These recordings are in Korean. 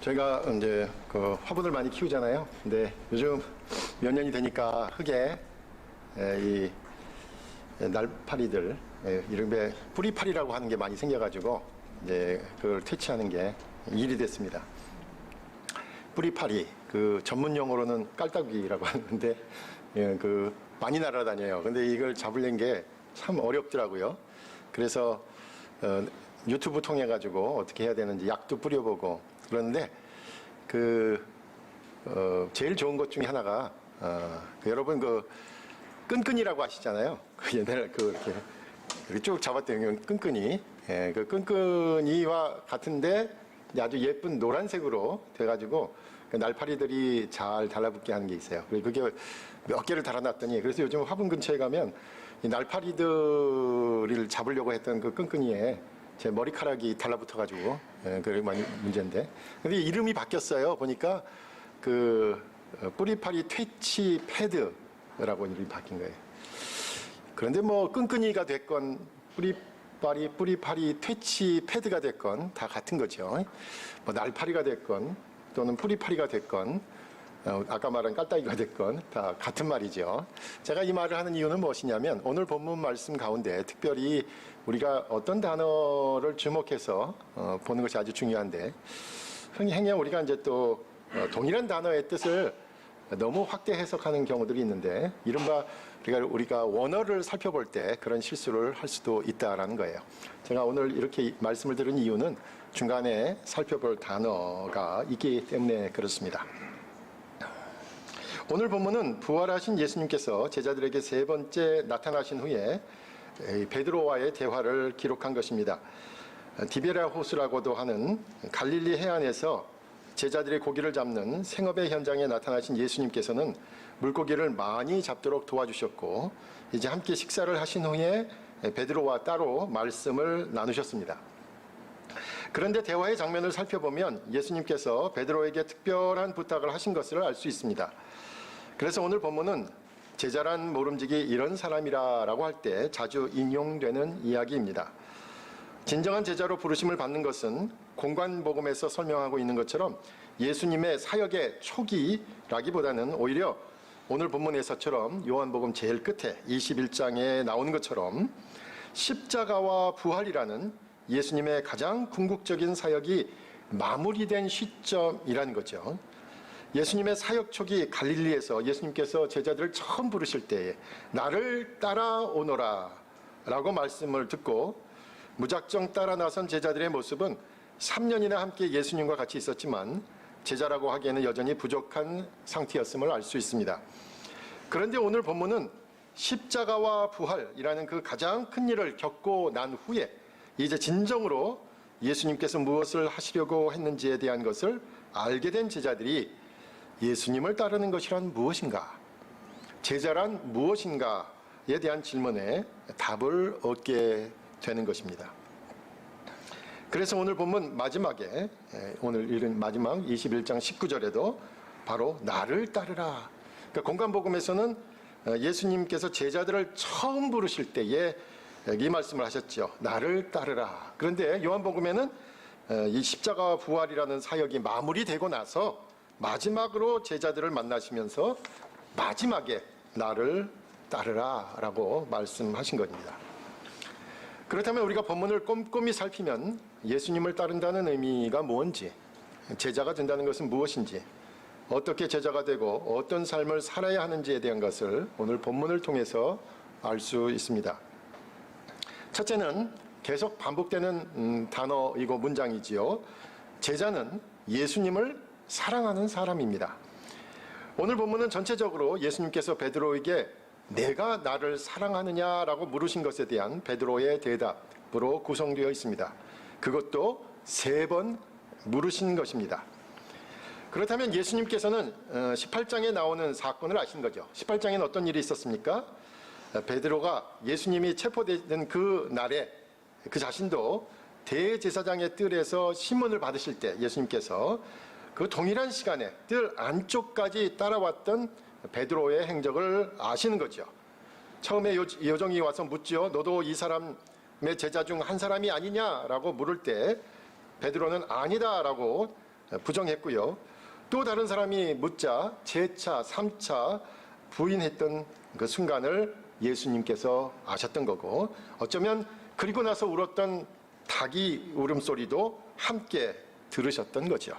저희가 이제 그 화분을 많이 키우잖아요. 근데 요즘 몇 년이 되니까 흙에 이 날파리들, 이른바 뿌리파리라고 하는 게 많이 생겨가지고 이제 그걸 퇴치하는 게 일이 됐습니다. 뿌리파리, 그 전문 용어로는 깔따귀라고 하는데 그 많이 날아다녀요. 근데 이걸 잡으려는 게 참 어렵더라고요. 그래서 유튜브 통해 가지고 어떻게 해야 되는지 약도 뿌려보고 그런데 제일 좋은 것 중에 하나가 여러분 그 끈끈이라고 아시잖아요. 옛날 이렇게 쭉 잡았더니 끈끈이, 그 끈끈이와 같은데 아주 예쁜 노란색으로 돼가지고 그 날파리들이 잘 달라붙게 하는 게 있어요. 그게 몇 개를 달아놨더니 그래서 요즘 화분 근처에 가면 이 날파리들을 잡으려고 했던 그 끈끈이에 제 머리카락이 달라붙어가지고 그게 많이 문제인데. 근데 이름이 바뀌었어요. 보니까 그 뿌리파리 퇴치 패드라고 이름이 바뀐 거예요. 그런데 뭐 끈끈이가 됐건 뿌리파리 퇴치 패드가 됐건 다 같은 거죠. 뭐 날파리가 됐건 또는 뿌리파리가 됐건 아까 말한 깔따기가 됐건 다 같은 말이죠. 제가 이 말을 하는 이유는 무엇이냐면 오늘 본문 말씀 가운데 특별히 우리가 어떤 단어를 주목해서 보는 것이 아주 중요한데 흔히 우리가 이제 또 동일한 단어의 뜻을 너무 확대 해석하는 경우들이 있는데 이른바 우리가 원어를 살펴볼 때 그런 실수를 할 수도 있다라는 거예요. 제가 오늘 이렇게 말씀을 드린 이유는 중간에 살펴볼 단어가 있기 때문에 그렇습니다. 오늘 본문은 부활하신 예수님께서 제자들에게 세 번째 나타나신 후에 베드로와의 대화를 기록한 것입니다. 디베랴 호수라고도 하는 갈릴리 해안에서 제자들의 고기를 잡는 생업의 현장에 나타나신 예수님께서는 물고기를 많이 잡도록 도와주셨고 이제 함께 식사를 하신 후에 베드로와 따로 말씀을 나누셨습니다. 그런데 대화의 장면을 살펴보면 예수님께서 베드로에게 특별한 부탁을 하신 것을 알 수 있습니다. 그래서 오늘 본문은 제자란 모름지기 이런 사람이라고 할 때 자주 인용되는 이야기입니다. 진정한 제자로 부르심을 받는 것은 공관복음에서 설명하고 있는 것처럼 예수님의 사역의 초기라기보다는 오히려 오늘 본문에서처럼 요한복음 제일 끝에 21장에 나오는 것처럼 십자가와 부활이라는 예수님의 가장 궁극적인 사역이 마무리된 시점이라는 거죠. 예수님의 사역 초기 갈릴리에서 예수님께서 제자들을 처음 부르실 때에 나를 따라오너라 라고 말씀을 듣고 무작정 따라 나선 제자들의 모습은 3년이나 함께 예수님과 같이 있었지만 제자라고 하기에는 여전히 부족한 상태였음을 알 수 있습니다. 그런데 오늘 본문은 십자가와 부활이라는 그 가장 큰 일을 겪고 난 후에 이제 진정으로 예수님께서 무엇을 하시려고 했는지에 대한 것을 알게 된 제자들이 예수님을 따르는 것이란 무엇인가? 제자란 무엇인가에 대한 질문에 답을 얻게 되는 것입니다. 그래서 오늘 본문 마지막에 오늘 읽은 마지막 21장 19절에도 바로 나를 따르라. 그러니까 공관복음에서는 예수님께서 제자들을 처음 부르실 때에 이 말씀을 하셨죠. 나를 따르라. 그런데 요한복음에는 이 십자가와 부활이라는 사역이 마무리되고 나서 마지막으로 제자들을 만나시면서 마지막에 나를 따르라 라고 말씀하신 겁니다. 그렇다면 우리가 본문을 꼼꼼히 살피면 예수님을 따른다는 의미가 뭔지, 제자가 된다는 것은 무엇인지, 어떻게 제자가 되고 어떤 삶을 살아야 하는지에 대한 것을 오늘 본문을 통해서 알 수 있습니다. 첫째는 계속 반복되는 단어이고 문장이지요. 제자는 예수님을 사랑하는 사람입니다. 오늘 본문은 전체적으로 예수님께서 베드로에게 내가 나를 사랑하느냐라고 물으신 것에 대한 베드로의 대답으로 구성되어 있습니다. 그것도 3번 물으신 것입니다. 그렇다면 예수님께서는 18장에 나오는 사건을 아신 거죠. 18장에는 어떤 일이 있었습니까? 베드로가 예수님이 체포되는 그 날에 그 자신도 대제사장의 뜰에서 신문을 받으실 때 예수님께서 그 동일한 시간에 뜰 안쪽까지 따라왔던 베드로의 행적을 아시는 거죠. 처음에 요정이 와서 묻죠. 너도 이 사람의 제자 중 한 사람이 아니냐라고 물을 때 베드로는 아니다라고 부정했고요. 또 다른 사람이 묻자 재차, 3차 부인했던 그 순간을 예수님께서 아셨던 거고, 어쩌면 그리고 나서 울었던 닭이 울음소리도 함께 들으셨던 거죠.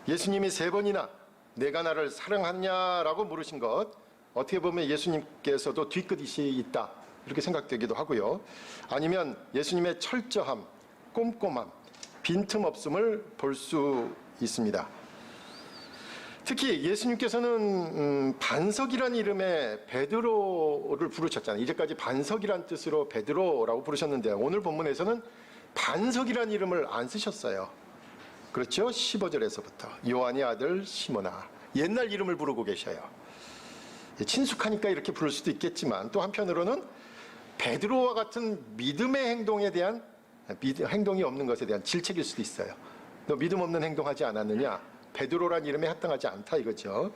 예수님이 3번이나 내가 나를 사랑하냐라고 물으신 것, 어떻게 보면 예수님께서도 뒤끝이 있다 이렇게 생각되기도 하고요. 아니면 예수님의 철저함, 꼼꼼함, 빈틈없음을 볼 수 있습니다. 특히 예수님께서는 반석이란 이름의 베드로를 부르셨잖아요. 이제까지 반석이란 뜻으로 베드로라고 부르셨는데 오늘 본문에서는 반석이란 이름을 안 쓰셨어요. 그렇죠? 15절에서부터 요한의 아들 시몬아, 옛날 이름을 부르고 계셔요. 친숙하니까 이렇게 부를 수도 있겠지만 또 한편으로는 베드로와 같은 믿음의 행동에 대한, 행동이 없는 것에 대한 질책일 수도 있어요. 너 믿음 없는 행동하지 않았느냐? 베드로란 이름에 합당하지 않다 이거죠.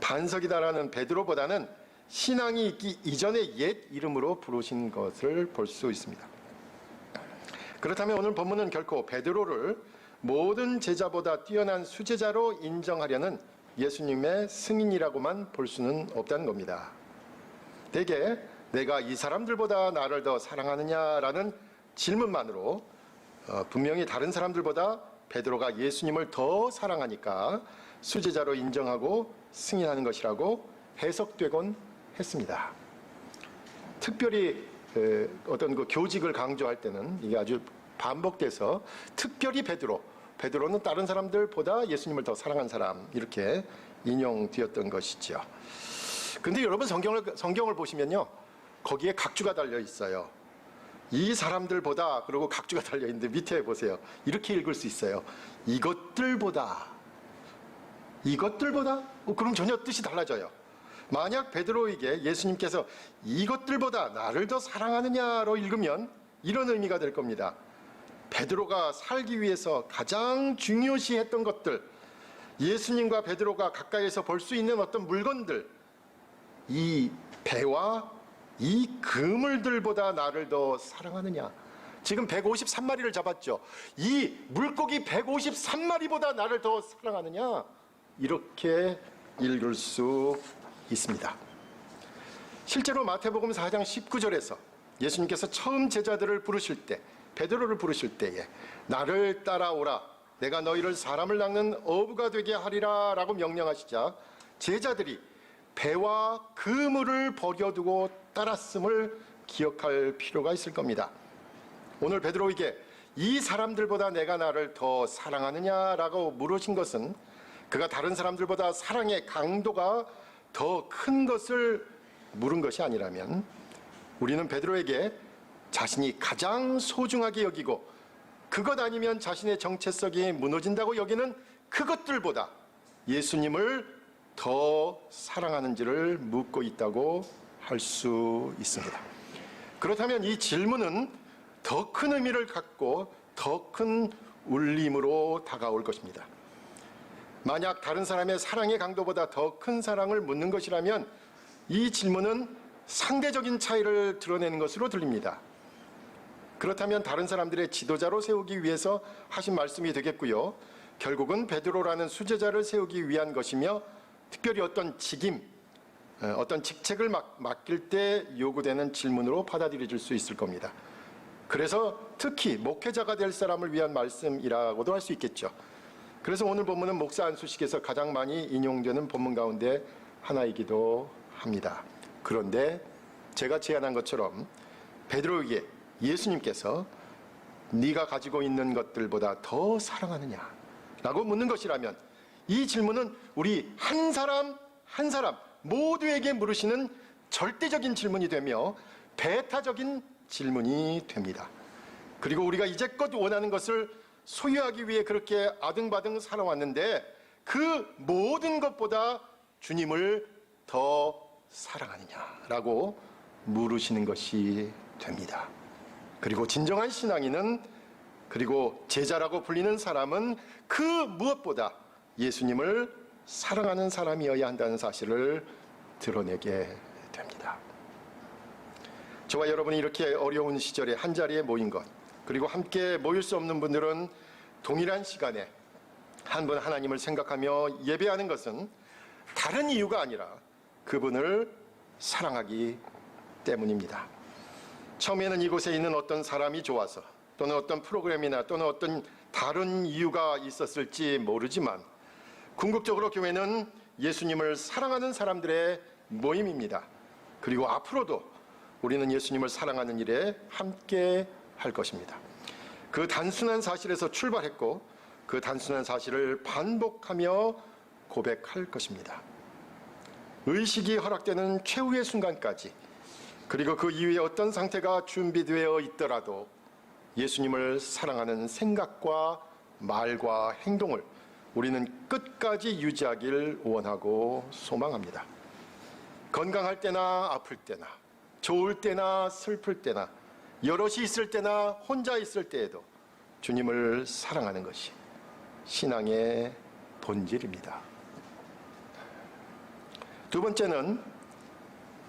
반석이다라는 베드로보다는 신앙이 있기 이전의 옛 이름으로 부르신 것을 볼 수 있습니다. 그렇다면 오늘 본문은 결코 베드로를 모든 제자보다 뛰어난 수제자로 인정하려는 예수님의 승인이라고만 볼 수는 없다는 겁니다. 대개 내가 이 사람들보다 나를 더 사랑하느냐라는 질문만으로 분명히 다른 사람들보다 베드로가 예수님을 더 사랑하니까 수제자로 인정하고 승인하는 것이라고 해석되곤 했습니다. 특별히 어떤 그 교직을 강조할 때는 이게 아주 반복돼서 특별히 베드로는 다른 사람들보다 예수님을 더 사랑한 사람 이렇게 인용되었던 것이죠. 근데 여러분 성경을 보시면요, 거기에 각주가 달려 있어요. 이 사람들보다, 그리고 각주가 달려 있는데 밑에 보세요. 이렇게 읽을 수 있어요. 이것들보다. 그럼 전혀 뜻이 달라져요. 만약 베드로에게 예수님께서 이것들보다 나를 더 사랑하느냐로 읽으면 이런 의미가 될 겁니다. 베드로가 살기 위해서 가장 중요시했던 것들, 예수님과 베드로가 가까이에서 볼 수 있는 어떤 물건들, 이 배와 이 그물들보다 나를 더 사랑하느냐. 지금 153마리를 잡았죠. 이 물고기 153마리보다 나를 더 사랑하느냐. 이렇게 읽을 수 있습니다. 실제로 마태복음 4장 19절에서 예수님께서 처음 제자들을 부르실 때, 베드로를 부르실 때에 나를 따라오라, 내가 너희를 사람을 낚는 어부가 되게 하리라 라고 명령하시자 제자들이 배와 그물을 버려두고 따랐음을 기억할 필요가 있을 겁니다. 오늘 베드로에게 이 사람들보다 내가 나를 더 사랑하느냐라고 물으신 것은 그가 다른 사람들보다 사랑의 강도가 더 큰 것을 물은 것이 아니라면 우리는 베드로에게 자신이 가장 소중하게 여기고 그것 아니면 자신의 정체성이 무너진다고 여기는 그것들보다 예수님을 더 사랑하는지를 묻고 있다고 할 수 있습니다. 그렇다면 이 질문은 더 큰 의미를 갖고 더 큰 울림으로 다가올 것입니다. 만약 다른 사람의 사랑의 강도보다 더 큰 사랑을 묻는 것이라면 이 질문은 상대적인 차이를 드러내는 것으로 들립니다. 그렇다면 다른 사람들의 지도자로 세우기 위해서 하신 말씀이 되겠고요. 결국은 베드로라는 수제자를 세우기 위한 것이며 특별히 어떤 직임, 어떤 직책을 맡길 때 요구되는 질문으로 받아들여질 수 있을 겁니다. 그래서 특히 목회자가 될 사람을 위한 말씀이라고도 할 수 있겠죠. 그래서 오늘 본문은 목사 안수식에서 가장 많이 인용되는 본문 가운데 하나이기도 합니다. 그런데 제가 제안한 것처럼 베드로에게 예수님께서 네가 가지고 있는 것들보다 더 사랑하느냐 라고 묻는 것이라면 이 질문은 우리 한 사람 한 사람 모두에게 물으시는 절대적인 질문이 되며 배타적인 질문이 됩니다. 그리고 우리가 이제껏 원하는 것을 소유하기 위해 그렇게 아등바등 살아왔는데 그 모든 것보다 주님을 더 사랑하느냐라고 물으시는 것이 됩니다. 그리고 진정한 신앙인은, 그리고 제자라고 불리는 사람은 그 무엇보다 예수님을 사랑하는 사람이어야 한다는 사실을 드러내게 됩니다. 저와 여러분이 이렇게 어려운 시절에 한자리에 모인 것, 그리고 함께 모일 수 없는 분들은 동일한 시간에 한 분 하나님을 생각하며 예배하는 것은 다른 이유가 아니라 그분을 사랑하기 때문입니다. 처음에는 이곳에 있는 어떤 사람이 좋아서 또는 어떤 프로그램이나 또는 어떤 다른 이유가 있었을지 모르지만 궁극적으로 교회는 예수님을 사랑하는 사람들의 모임입니다. 그리고 앞으로도 우리는 예수님을 사랑하는 일에 함께 할 것입니다. 그 단순한 사실에서 출발했고 그 단순한 사실을 반복하며 고백할 것입니다. 의식이 허락되는 최후의 순간까지, 그리고 그 이후에 어떤 상태가 준비되어 있더라도 예수님을 사랑하는 생각과 말과 행동을 우리는 끝까지 유지하길 원하고 소망합니다. 건강할 때나 아플 때나, 좋을 때나 슬플 때나, 여럿이 있을 때나 혼자 있을 때에도 주님을 사랑하는 것이 신앙의 본질입니다. 두 번째는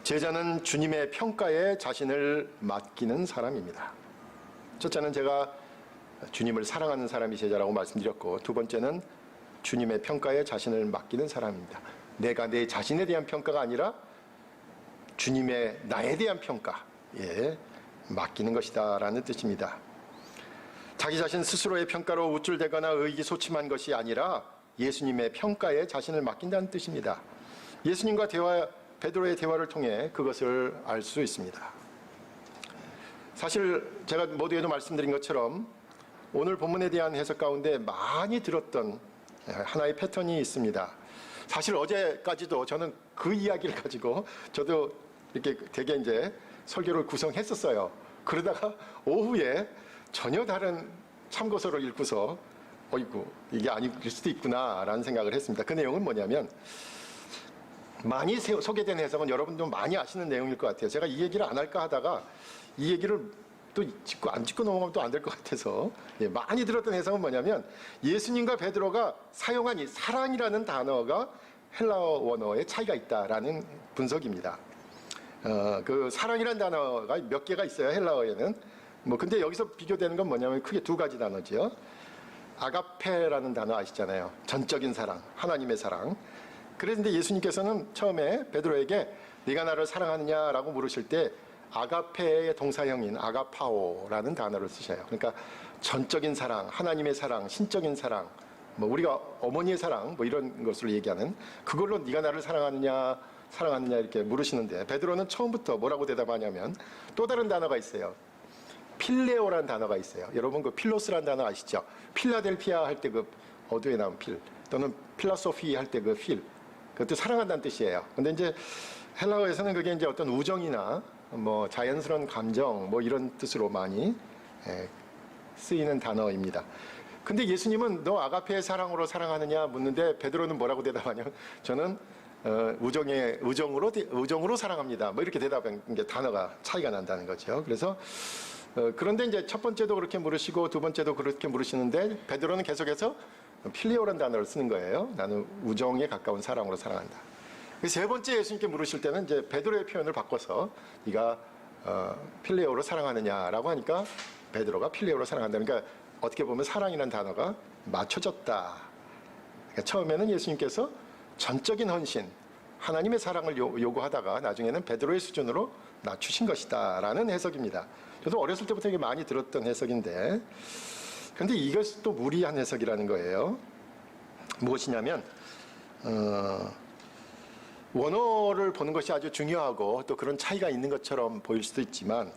제자는 주님의 평가에 자신을 맡기는 사람입니다. 첫째는 제가 주님을 사랑하는 사람이 제자라고 말씀드렸고, 두 번째는 주님의 평가에 자신을 맡기는 사람입니다. 내가 내 자신에 대한 평가가 아니라 주님의 나에 대한 평가에 맡기는 것이다 라는 뜻입니다. 자기 자신 스스로의 평가로 우쭐대거나 의기소침한 것이 아니라 예수님의 평가에 자신을 맡긴다는 뜻입니다. 예수님과 베드로의 대화를 통해 그것을 알 수 있습니다. 사실 제가 모두에도 말씀드린 것처럼 오늘 본문에 대한 해석 가운데 많이 들었던 하나의 패턴이 있습니다. 사실 어제까지도 저는 그 이야기를 가지고 저도 이렇게 되게 이제 설교를 구성했었어요. 그러다가 오후에 전혀 다른 참고서를 읽고서 어이구 이게 아닐 수도 있구나라는 생각을 했습니다. 그 내용은 뭐냐면, 많이 소개된 해석은 여러분도 많이 아시는 내용일 것 같아요. 제가 이 얘기를 안 할까 하다가 이 얘기를 또 안 짚고 넘어가면 또 안 될 것 같아서, 많이 들었던 해석은 뭐냐면, 예수님과 베드로가 사용한 이 사랑이라는 단어가 헬라어 원어에 차이가 있다라는 분석입니다. 그 사랑이라는 단어가 몇 개가 있어요, 헬라어에는. 근데 여기서 비교되는 건 뭐냐면 크게 두 가지 단어죠. 아가페라는 단어 아시잖아요. 전적인 사랑, 하나님의 사랑. 그런데 예수님께서는 처음에 베드로에게 네가 나를 사랑하느냐라고 물으실 때 아가페의 동사형인 아가파오라는 단어를 쓰셔요. 그러니까 전적인 사랑, 하나님의 사랑, 신적인 사랑, 우리가 어머니의 사랑 이런 것을 얘기하는, 그걸로 네가 나를 사랑하느냐 이렇게 물으시는데, 베드로는 처음부터 뭐라고 대답하냐면 또 다른 단어가 있어요. 필레오라는 단어가 있어요. 여러분 그 필로스라는 단어 아시죠? 필라델피아 할 때 그 어두에 나온 필, 또는 필라소피 할 때 그 필, 그것도 사랑한다는 뜻이에요. 근데 이제 헬라어에서는 그게 이제 어떤 우정이나 자연스러운 감정 이런 뜻으로 많이 쓰이는 단어입니다. 근데 예수님은 너 아가페의 사랑으로 사랑하느냐 묻는데 베드로는 뭐라고 대답하냐면 저는 우정으로 사랑합니다. 이렇게 대답한 게 단어가 차이가 난다는 거죠. 그래서 그런데 이제 첫 번째도 그렇게 물으시고 두 번째도 그렇게 물으시는데 베드로는 계속해서 필리오라는 단어를 쓰는 거예요. 나는 우정에 가까운 사랑으로 사랑한다. 세 번째 예수님께 물으실 때는 이제 베드로의 표현을 바꿔서 네가 필레오로 사랑하느냐라고 하니까 베드로가 필레오로 사랑한다. 그러니까 어떻게 보면 사랑이라는 단어가 맞춰졌다. 그러니까 처음에는 예수님께서 전적인 헌신, 하나님의 사랑을 요구하다가 나중에는 베드로의 수준으로 낮추신 것이다라는 해석입니다. 저도 어렸을 때부터 이게 많이 들었던 해석인데, 그런데 이것이 또 무리한 해석이라는 거예요. 무엇이냐면 원어를 보는 것이 아주 중요하고 또 그런 차이가 있는 것처럼 보일 수도 있지만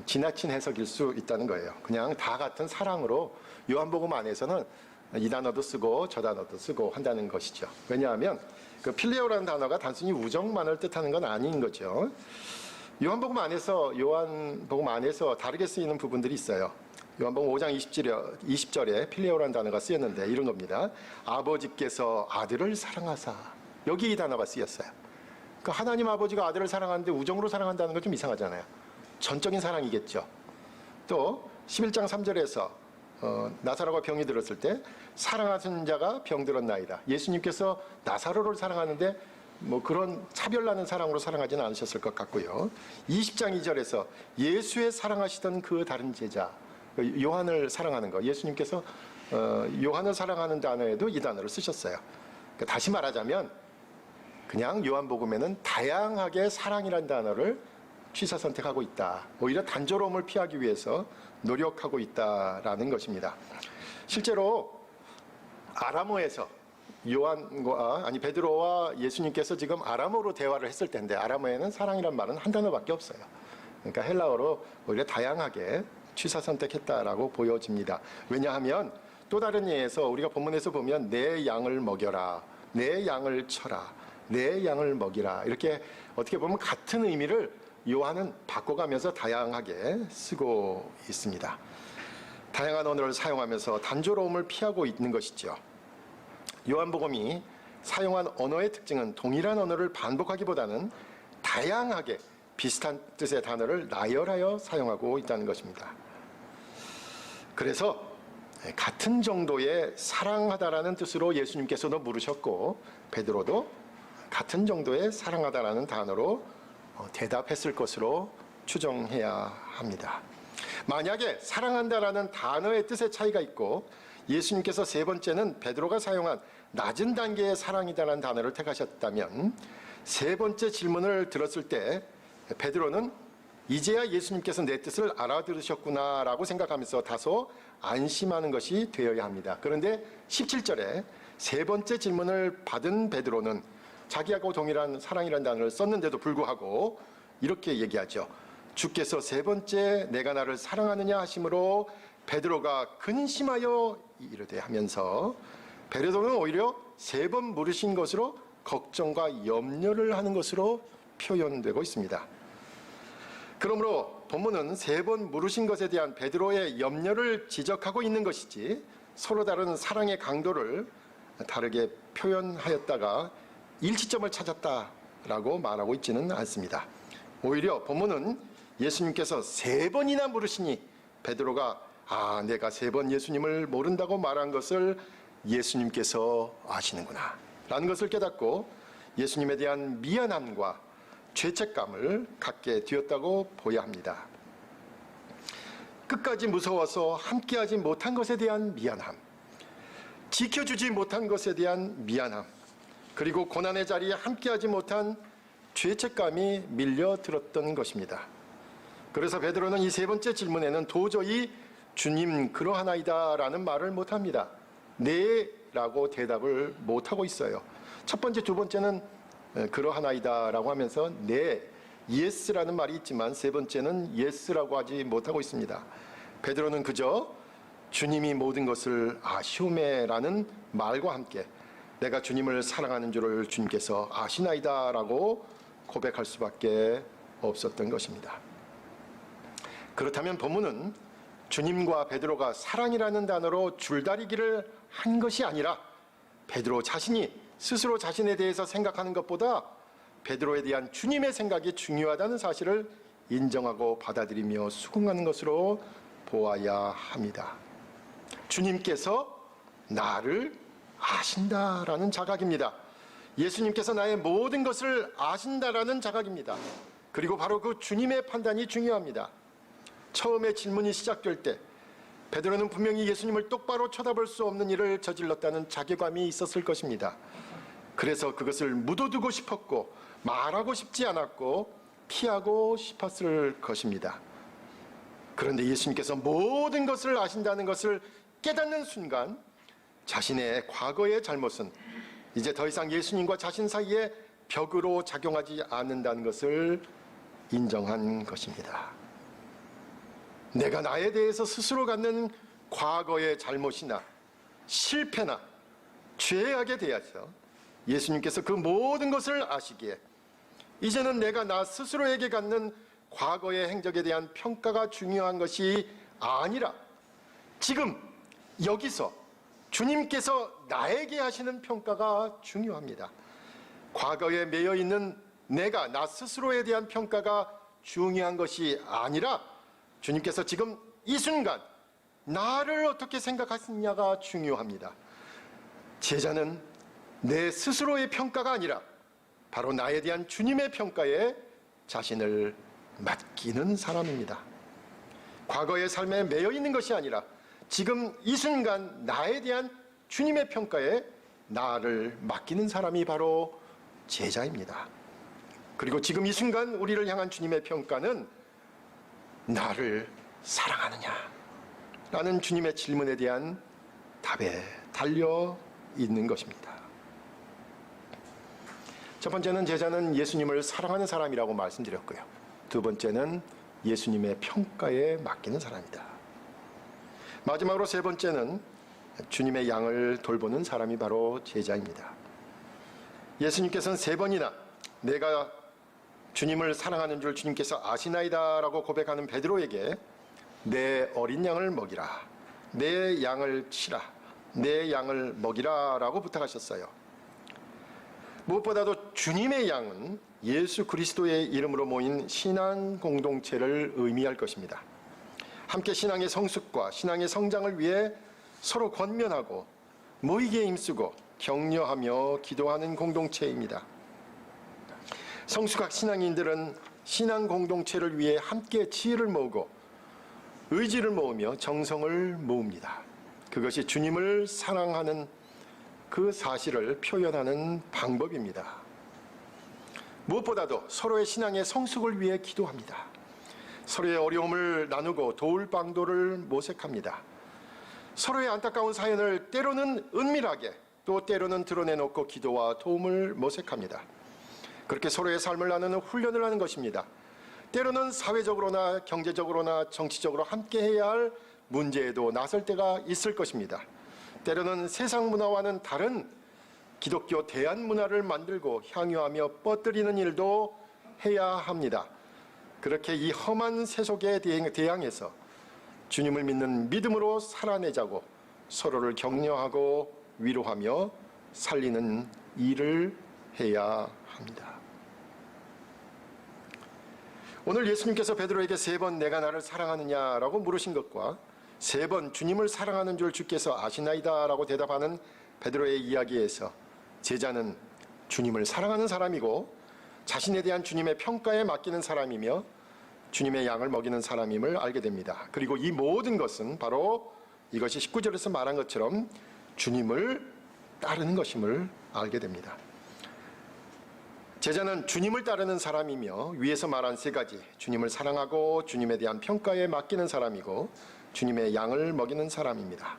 지나친 해석일 수 있다는 거예요. 그냥 다 같은 사랑으로 요한복음 안에서는 이 단어도 쓰고 저 단어도 쓰고 한다는 것이죠. 왜냐하면 그 필레오라는 단어가 단순히 우정만을 뜻하는 건 아닌 거죠. 요한복음 안에서 다르게 쓰이는 부분들이 있어요. 요한복음 5장 20절에 필레오라는 단어가 쓰였는데 이런 겁니다. 아버지께서 아들을 사랑하사. 여기 이 단어가 쓰였어요. 그러니까 하나님 아버지가 아들을 사랑하는데 우정으로 사랑한다는 건 좀 이상하잖아요. 전적인 사랑이겠죠. 또 11장 3절에서 나사로가 병이 들었을 때 사랑하는 자가 병들었나이다. 예수님께서 나사로를 사랑하는데 그런 차별나는 사랑으로 사랑하지는 않으셨을 것 같고요. 20장 2절에서 예수의 사랑하시던 그 다른 제자 요한을 사랑하는 거, 예수님께서 요한을 사랑하는 단어에도 이 단어를 쓰셨어요. 그러니까 다시 말하자면 그냥 요한복음에는 다양하게 사랑이라는 단어를 취사 선택하고 있다. 오히려 단조로움을 피하기 위해서 노력하고 있다라는 것입니다. 실제로 아람어에서 베드로와 예수님께서 지금 아람어로 대화를 했을 텐데, 아람어에는 사랑이란 말은 한 단어밖에 없어요. 그러니까 헬라어로 오히려 다양하게 취사 선택했다라고 보여집니다. 왜냐하면 또 다른 예에서 우리가 본문에서 보면 내 양을 먹여라, 내 양을 쳐라, 내 양을 먹이라, 이렇게 어떻게 보면 같은 의미를 요한은 바꿔가면서 다양하게 쓰고 있습니다. 다양한 언어를 사용하면서 단조로움을 피하고 있는 것이죠. 요한복음이 사용한 언어의 특징은 동일한 언어를 반복하기보다는 다양하게 비슷한 뜻의 단어를 나열하여 사용하고 있다는 것입니다. 그래서 같은 정도의 사랑하다라는 뜻으로 예수님께서도 물으셨고, 베드로도 같은 정도의 사랑하다라는 단어로 대답했을 것으로 추정해야 합니다. 만약에 사랑한다라는 단어의 뜻의 차이가 있고 예수님께서 세 번째는 베드로가 사용한 낮은 단계의 사랑이다라는 단어를 택하셨다면, 세 번째 질문을 들었을 때 베드로는 이제야 예수님께서 내 뜻을 알아들으셨구나라고 생각하면서 다소 안심하는 것이 되어야 합니다. 그런데 17절에 세 번째 질문을 받은 베드로는 자기하고 동일한 사랑이라는 단어를 썼는데도 불구하고 이렇게 얘기하죠. 주께서 세 번째 내가 나를 사랑하느냐 하심으로 베드로가 근심하여 이르되 하면서, 베드로는 오히려 세 번 물으신 것으로 걱정과 염려를 하는 것으로 표현되고 있습니다. 그러므로 본문은 세 번 물으신 것에 대한 베드로의 염려를 지적하고 있는 것이지 서로 다른 사랑의 강도를 다르게 표현하였다가 일치점을 찾았다라고 말하고 있지는 않습니다. 오히려 본문은 예수님께서 세 번이나 물으시니 베드로가 내가 세 번 예수님을 모른다고 말한 것을 예수님께서 아시는구나 라는 것을 깨닫고 예수님에 대한 미안함과 죄책감을 갖게 되었다고 보아야 합니다. 끝까지 무서워서 함께하지 못한 것에 대한 미안함, 지켜주지 못한 것에 대한 미안함, 그리고 고난의 자리에 함께하지 못한 죄책감이 밀려들었던 것입니다. 그래서 베드로는 이 세 번째 질문에는 도저히 주님 그러하나이다 라는 말을 못합니다. 네 라고 대답을 못하고 있어요. 첫 번째, 두 번째는 그러하나이다 라고 하면서 네, 예스라는 말이 있지만 세 번째는 예스라고 하지 못하고 있습니다. 베드로는 그저 주님이 모든 것을 아시오메 라는 말과 함께 내가 주님을 사랑하는 줄을 주님께서 아시나이다 라고 고백할 수밖에 없었던 것입니다. 그렇다면 본문은 주님과 베드로가 사랑이라는 단어로 줄다리기를 한 것이 아니라 베드로 자신이 스스로 자신에 대해서 생각하는 것보다 베드로에 대한 주님의 생각이 중요하다는 사실을 인정하고 받아들이며 수긍하는 것으로 보아야 합니다. 주님께서 나를 아신다라는 자각입니다. 예수님께서 나의 모든 것을 아신다라는 자각입니다. 그리고 바로 그 주님의 판단이 중요합니다. 처음에 질문이 시작될 때 베드로는 분명히 예수님을 똑바로 쳐다볼 수 없는 일을 저질렀다는 자괴감이 있었을 것입니다. 그래서 그것을 묻어두고 싶었고 말하고 싶지 않았고 피하고 싶었을 것입니다. 그런데 예수님께서 모든 것을 아신다는 것을 깨닫는 순간 자신의 과거의 잘못은 이제 더 이상 예수님과 자신 사이에 벽으로 작용하지 않는다는 것을 인정한 것입니다. 내가 나에 대해서 스스로 갖는 과거의 잘못이나 실패나 죄악에 대해서 예수님께서 그 모든 것을 아시기에 이제는 내가 나 스스로에게 갖는 과거의 행적에 대한 평가가 중요한 것이 아니라 지금 여기서 주님께서 나에게 하시는 평가가 중요합니다. 과거에 매여 있는 내가 나 스스로에 대한 평가가 중요한 것이 아니라 주님께서 지금 이 순간 나를 어떻게 생각하시느냐가 중요합니다. 제자는 내 스스로의 평가가 아니라 바로 나에 대한 주님의 평가에 자신을 맡기는 사람입니다. 과거의 삶에 매여 있는 것이 아니라 지금 이 순간 나에 대한 주님의 평가에 나를 맡기는 사람이 바로 제자입니다. 그리고 지금 이 순간 우리를 향한 주님의 평가는 나를 사랑하느냐? 라는 주님의 질문에 대한 답에 달려 있는 것입니다. 첫 번째는 제자는 예수님을 사랑하는 사람이라고 말씀드렸고요. 두 번째는 예수님의 평가에 맡기는 사람이다. 마지막으로 세 번째는 주님의 양을 돌보는 사람이 바로 제자입니다. 예수님께서는 세 번이나 내가 주님을 사랑하는 줄 주님께서 아시나이다 라고 고백하는 베드로에게 내 어린 양을 먹이라, 내 양을 치라, 내 양을 먹이라 라고 부탁하셨어요. 무엇보다도 주님의 양은 예수 그리스도의 이름으로 모인 신앙 공동체를 의미할 것입니다. 함께 신앙의 성숙과 신앙의 성장을 위해 서로 권면하고 모이기에 힘쓰고 격려하며 기도하는 공동체입니다. 성숙학 신앙인들은 신앙 공동체를 위해 함께 지혜를 모으고 의지를 모으며 정성을 모읍니다. 그것이 주님을 사랑하는 그 사실을 표현하는 방법입니다. 무엇보다도 서로의 신앙의 성숙을 위해 기도합니다. 서로의 어려움을 나누고 도울 방도를 모색합니다. 서로의 안타까운 사연을 때로는 은밀하게 또 때로는 드러내놓고 기도와 도움을 모색합니다. 그렇게 서로의 삶을 나누는 훈련을 하는 것입니다. 때로는 사회적으로나 경제적으로나 정치적으로 함께해야 할 문제에도 나설 때가 있을 것입니다. 때로는 세상 문화와는 다른 기독교 대안 문화를 만들고 향유하며 뻗들이는 일도 해야 합니다. 그렇게 이 험한 세속에 대항해서 주님을 믿는 믿음으로 살아내자고 서로를 격려하고 위로하며 살리는 일을 해야 합니다. 오늘 예수님께서 베드로에게 세 번 내가 나를 사랑하느냐라고 물으신 것과 세 번 주님을 사랑하는 줄 주께서 아시나이다 라고 대답하는 베드로의 이야기에서 제자는 주님을 사랑하는 사람이고 자신에 대한 주님의 평가에 맡기는 사람이며 주님의 양을 먹이는 사람임을 알게 됩니다. 그리고 이 모든 것은 바로 이것이 19절에서 말한 것처럼 주님을 따르는 것임을 알게 됩니다. 제자는 주님을 따르는 사람이며 위에서 말한 세 가지 주님을 사랑하고 주님에 대한 평가에 맡기는 사람이고 주님의 양을 먹이는 사람입니다.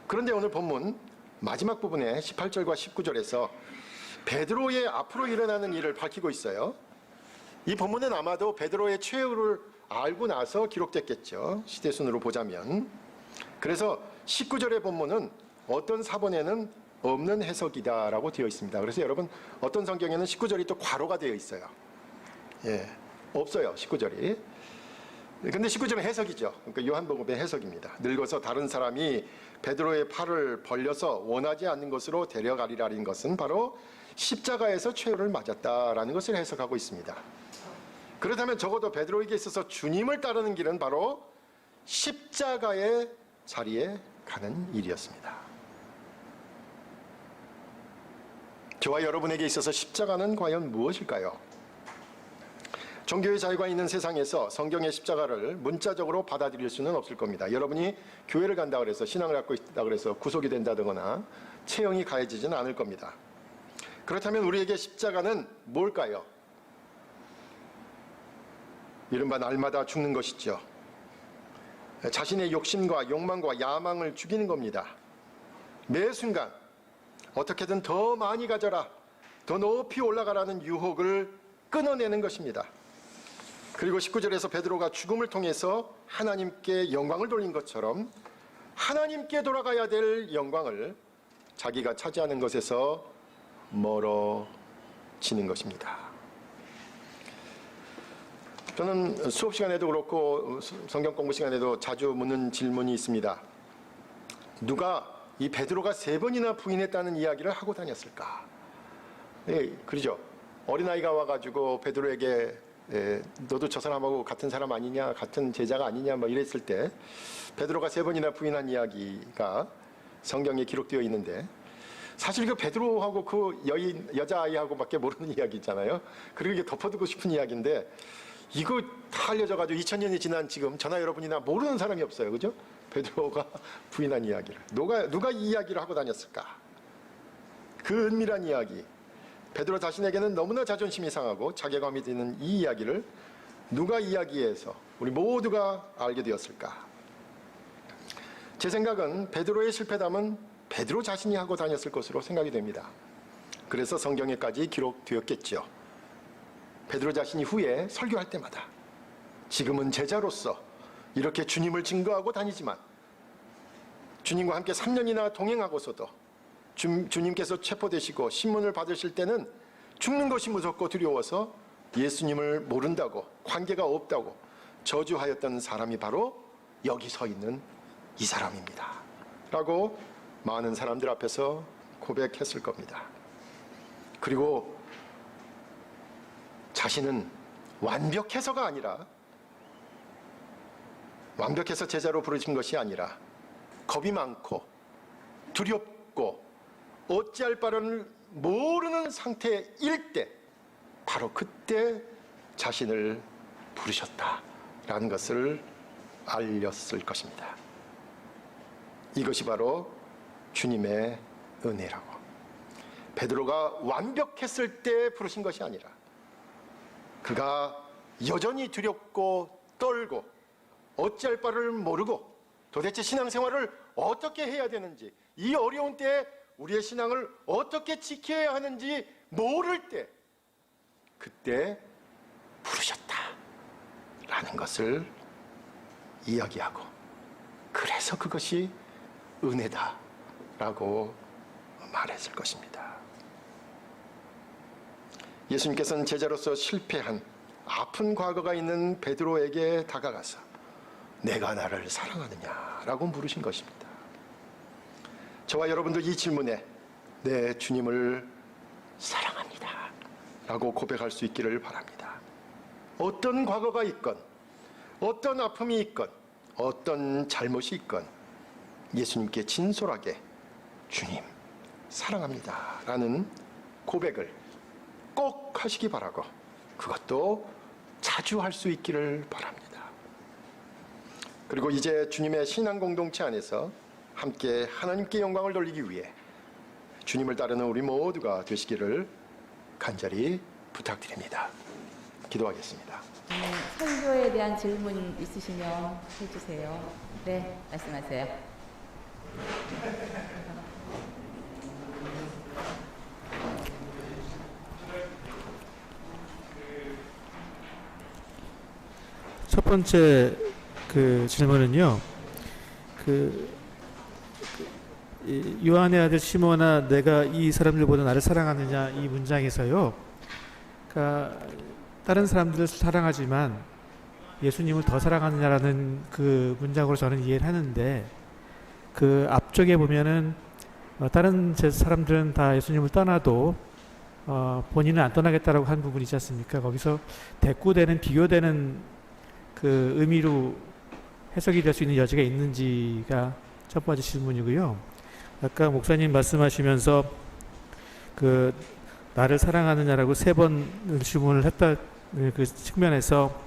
그런데 오늘 본문 마지막 부분에 18절과 19절에서 베드로의 앞으로 일어나는 일을 밝히고 있어요. 이 본문은 아마도 베드로의 최후를 알고 나서 기록됐겠죠. 시대순으로 보자면. 그래서 19절의 본문은 어떤 사본에는 없는 해석이다라고 되어 있습니다. 그래서 여러분 어떤 성경에는 19절이 또 괄호가 되어 있어요. 예, 없어요 19절이. 근데 19절은 해석이죠. 그러니까 요한복음의 해석입니다. 늙어서 다른 사람이 베드로의 팔을 벌려서 원하지 않는 것으로 데려가리라는 것은 바로 십자가에서 최후를 맞았다라는 것을 해석하고 있습니다. 그렇다면 적어도 베드로에게 있어서 주님을 따르는 길은 바로 십자가의 자리에 가는 일이었습니다. 저와 여러분에게 있어서 십자가는 과연 무엇일까요? 종교의 자유가 있는 세상에서 성경의 십자가를 문자적으로 받아들일 수는 없을 겁니다. 여러분이 교회를 간다 그래서 신앙을 갖고 있다 그래서 구속이 된다거나 체형이 가해지지는 않을 겁니다. 그렇다면 우리에게 십자가는 뭘까요? 이른바 날마다 죽는 것이죠. 자신의 욕심과 욕망과 야망을 죽이는 겁니다. 매 순간 어떻게든 더 많이 가져라, 더 높이 올라가라는 유혹을 끊어내는 것입니다. 그리고 19절에서 베드로가 죽음을 통해서 하나님께 영광을 돌린 것처럼 하나님께 돌아가야 될 영광을 자기가 차지하는 것에서 멀어지는 것입니다. 저는 수업 시간에도 그렇고 성경 공부 시간에도 자주 묻는 질문이 있습니다. 누가 이 베드로가 3번이나 부인했다는 이야기를 하고 다녔을까? 네, 그러죠. 어린아이가 와가지고 베드로에게 너도 저 사람하고 같은 사람 아니냐, 같은 제자가 아니냐 뭐 이랬을 때 베드로가 3번이나 부인한 이야기가 성경에 기록되어 있는데 사실 그 베드로하고 그 여자아이하고밖에 모르는 이야기 있잖아요. 그리고 이게 덮어두고 싶은 이야기인데 이거 다 알려져가지고 2000년이 지난 지금 저나 여러분이나 모르는 사람이 없어요. 그죠? 베드로가 부인한 이야기를. 누가 이 이야기를 하고 다녔을까? 그 은밀한 이야기. 베드로 자신에게는 너무나 자존심이 상하고 자괴감이 드는 이 이야기를 누가 이야기해서 우리 모두가 알게 되었을까? 제 생각은 베드로의 실패담은 베드로 자신이 하고 다녔을 것으로 생각이 됩니다. 그래서 성경에까지 기록되었겠죠. 베드로 자신이 후에 설교할 때마다 지금은 제자로서 이렇게 주님을 증거하고 다니지만 주님과 함께 3년이나 동행하고서도 주님께서 체포되시고 신문을 받으실 때는 죽는 것이 무섭고 두려워서 예수님을 모른다고, 관계가 없다고 저주하였던 사람이 바로 여기 서 있는 이 사람입니다 라고 많은 사람들 앞에서 고백했을 겁니다. 그리고 자신은 완벽해서가 아니라, 완벽해서 제자로 부르신 것이 아니라 겁이 많고 두렵고 어찌할 바를 모르는 상태일 때, 바로 그때 자신을 부르셨다라는 것을 알렸을 것입니다. 이것이 바로 주님의 은혜라고. 베드로가 완벽했을 때 부르신 것이 아니라 그가 여전히 두렵고 떨고 어찌할 바를 모르고 도대체 신앙생활을 어떻게 해야 되는지, 이 어려운 때에 우리의 신앙을 어떻게 지켜야 하는지 모를 때, 그때 부르셨다라는 것을 이야기하고, 그래서 그것이 은혜다라고 말했을 것입니다. 예수님께서는 제자로서 실패한 아픈 과거가 있는 베드로에게 다가가서 내가 나를 사랑하느냐라고 물으신 것입니다. 저와 여러분도 이 질문에 네, 주님을 사랑합니다 라고 고백할 수 있기를 바랍니다. 어떤 과거가 있건, 어떤 아픔이 있건, 어떤 잘못이 있건 예수님께 진솔하게 주님 사랑합니다 라는 고백을 꼭 하시기 바라고, 그것도 자주 할 수 있기를 바랍니다. 그리고 이제 주님의 신앙 공동체 안에서 함께 하나님께 영광을 돌리기 위해 주님을 따르는 우리 모두가 되시기를 간절히 부탁드립니다. 기도하겠습니다. 설교에 대한 질문 있으시면 해주세요. 네, 말씀하세요. 첫 번째 질문은요. 요한의 아들 시몬아, 내가 이 사람들보다 나를 사랑하느냐, 이 문장에서요. 그러니까 다른 사람들을 사랑하지만 예수님을 더 사랑하느냐라는 그 문장으로 저는 이해를 하는데, 그 앞쪽에 보면은 다른 사람들은 다 예수님을 떠나도 본인은 안 떠나겠다라고 한 부분이 있지 않습니까? 거기서 대꾸되는, 비교되는 그 의미로 해석이 될 수 있는 여지가 있는지가 첫 번째 질문이고요. 아까 목사님 말씀하시면서 그 나를 사랑하느냐라고 3번 질문을 했다, 그 측면에서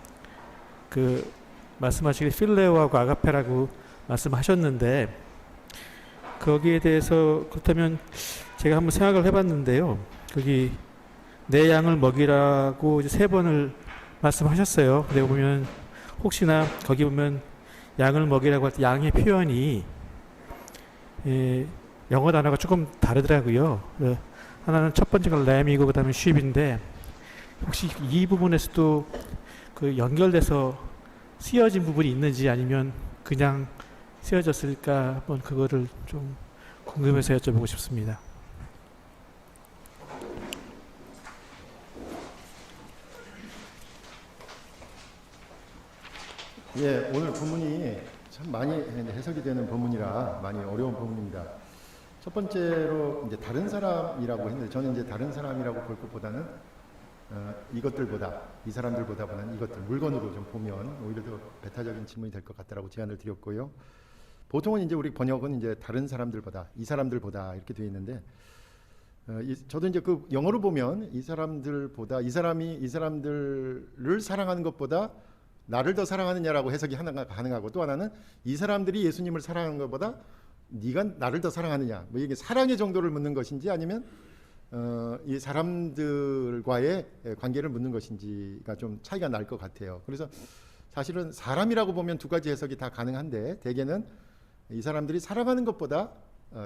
그 말씀하시길 필레오하고 아가페라고 말씀하셨는데, 거기에 대해서 그렇다면 제가 한번 생각을 해봤는데요. 거기 내 양을 먹이라고 이제 3번을 말씀하셨어요. 근데 보면 혹시나 거기 보면 양을 먹이라고 할 때 양의 표현이 영어 단어가 조금 다르더라고요. 하나는 첫 번째가 램이고 그 다음에 sheep인데, 혹시 이 부분에서도 그 연결돼서 쓰여진 부분이 있는지 아니면 그냥 쓰여졌을까, 한번 그거를 좀 궁금해서 여쭤보고 싶습니다. 예, 오늘 본문이 참 많이 해석이 되는 본문이라 많이 어려운 본문입니다. 첫 번째로 이제 다른 사람이라고 했는데, 저는 이제 다른 사람이라고 볼 것보다는 이것들보다, 이 사람들보다는 이것들, 물건으로 좀 보면 오히려 더 배타적인 질문이 될 것 같다라고 제안을 드렸고요. 보통은 이제 우리 번역은 이제 다른 사람들보다, 이 사람들보다 이렇게 되어 있는데, 저도 이제 그 영어로 보면 이 사람들보다, 이 사람이 이 사람들을 사랑하는 것보다 나를 더 사랑하느냐라고 해석이 하나가 가능하고, 또 하나는 이 사람들이 예수님을 사랑하는 것보다 네가 나를 더 사랑하느냐, 뭐 이게 사랑의 정도를 묻는 것인지 아니면 이 사람들과의 관계를 묻는 것인지가 좀 차이가 날 것 같아요. 그래서 사실은 사람이라고 보면 두 가지 해석이 다 가능한데, 대개는 이 사람들이 사랑하는 것보다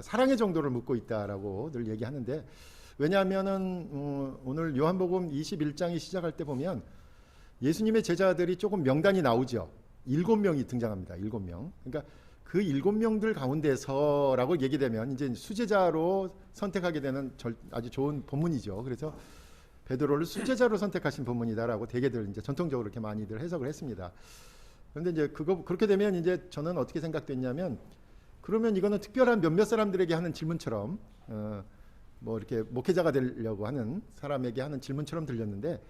사랑의 정도를 묻고 있다라고 늘 얘기하는데, 왜냐하면은 오늘 요한복음 21장이 시작할 때 보면 예수님의 제자들이 조금 명단이 나오죠. 7명이 등장합니다. 7명. 그러니까 그 7명들 가운데서라고 얘기되면 이제 수제자로 선택하게 되는 아주 좋은 본문이죠. 그래서 베드로를 수제자로 선택하신 본문이다라고 대개들 이제 전통적으로 이렇게 많이들 해석을 했습니다. 그런데 이제 그렇게 되면 이제 저는 어떻게 생각됐냐면, 그러면 이거는 특별한 몇몇 사람들에게 하는 질문처럼 뭐 이렇게 목회자가 되려고 하는 사람에게 하는 질문처럼 들렸는데,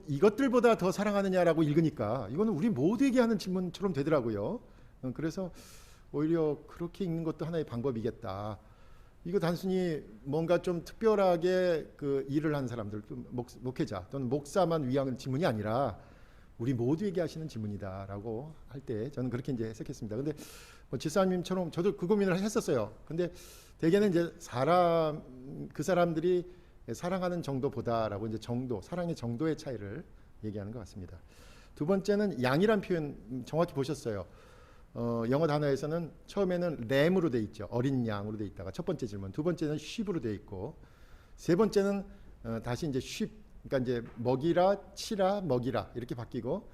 이것들보다 더 사랑하느냐라고 읽으니까 이거는 우리 모두에게 하는 질문처럼 되더라고요. 그래서 오히려 그렇게 읽는 것도 하나의 방법이겠다. 이거 단순히 뭔가 좀 특별하게 그 일을 하는 사람들, 목회자 또는 목사만 위한 질문이 아니라 우리 모두에게 하시는 질문이다라고 할 때 저는 그렇게 이제 해석했습니다. 근데 지사님처럼 저도 그 고민을 했었어요. 근데 대개는 이제 그 사람들이 사랑하는 정도보다라고 이제 사랑의 정도의 차이를 얘기하는 것 같습니다. 두 번째는 양이란 표현 정확히 보셨어요. 영어 단어에서는 처음에는 램으로 돼 있죠. 어린 양으로 돼 있다가 첫 번째 질문, 두 번째는 sheep으로 돼 있고, 세 번째는 다시 이제 sheep, 그러니까 이제 먹이라, 치라, 먹이라 이렇게 바뀌고,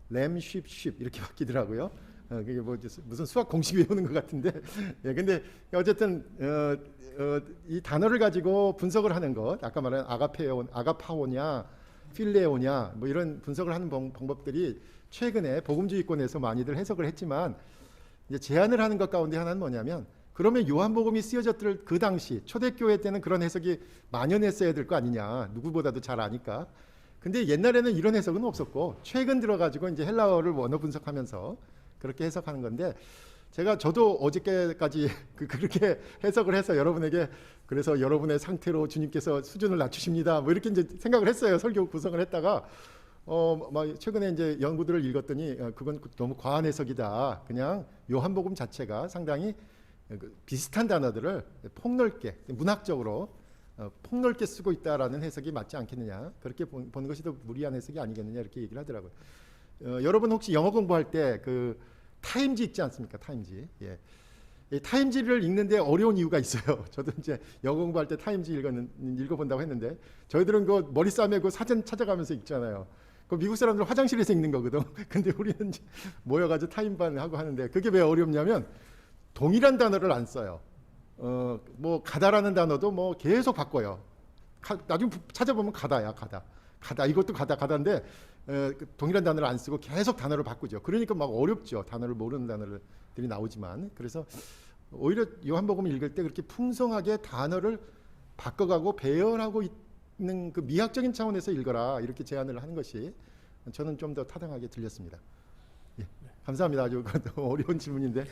램, sheep, sheep 이렇게 바뀌더라고요. 그게 뭐 무슨 수학 공식 외우는 것 같은데, 예, 근데 어쨌든 이 단어를 가지고 분석을 하는 것, 아까 말한 아가파오냐, 필레오냐, 뭐 이런 분석을 하는 방법들이 최근에 복음주의권에서 많이들 해석을 했지만, 이제 제안을 하는 것 가운데 하나는 뭐냐면, 그러면 요한복음이 쓰여졌을 그 당시 초대교회 때는 그런 해석이 만연했어야 될 거 아니냐, 누구보다도 잘 아니까. 근데 옛날에는 이런 해석은 없었고, 최근 들어가지고 이제 헬라어를 원어 분석하면서 그렇게 해석하는 건데, 저도 어저께까지 그렇게 해석을 해서 여러분에게, 그래서 여러분의 상태로 주님께서 수준을 낮추십니다, 뭐 이렇게 이제 생각을 했어요. 설교 구성을 했다가 막 최근에 이제 연구들을 읽었더니 그건 너무 과한 해석이다. 그냥 요한복음 자체가 상당히 비슷한 단어들을 폭넓게 문학적으로 폭넓게 쓰고 있다라는 해석이 맞지 않겠느냐. 그렇게 보는 것이 더 무리한 해석이 아니겠느냐 이렇게 얘기를 하더라고요. 여러분 혹시 영어 공부할 때 그 타임지 읽지 않습니까? 타임지. 예. 이 타임지를 읽는데 어려운 이유가 있어요. 저도 이제 영어 공부할 때 타임지 읽어본다고 했는데, 저희들은 그 머리 싸매고 사전 찾아가면서 읽잖아요. 그 미국 사람들 화장실에서 읽는 거거든. 근데 우리는 모여가지고 타임반 하고 하는데, 그게 왜 어렵냐면 동일한 단어를 안 써요. 뭐 가다라는 단어도 뭐 계속 바꿔요. 나중에 찾아보면 가다야, 가다 이것도 가다인데 동일한 단어를 안 쓰고 계속 단어를 바꾸죠. 그러니까 막 어렵죠. 단어를 모르는 단어들이 나오지만. 그래서 오히려 요한복음을 읽을 때 그렇게 풍성하게 단어를 바꿔가고 배열하고 있는 그 미학적인 차원에서 읽어라, 이렇게 제안을 하는 것이 저는 좀 더 타당하게 들렸습니다. 예, 감사합니다. 아주 어려운 질문인데.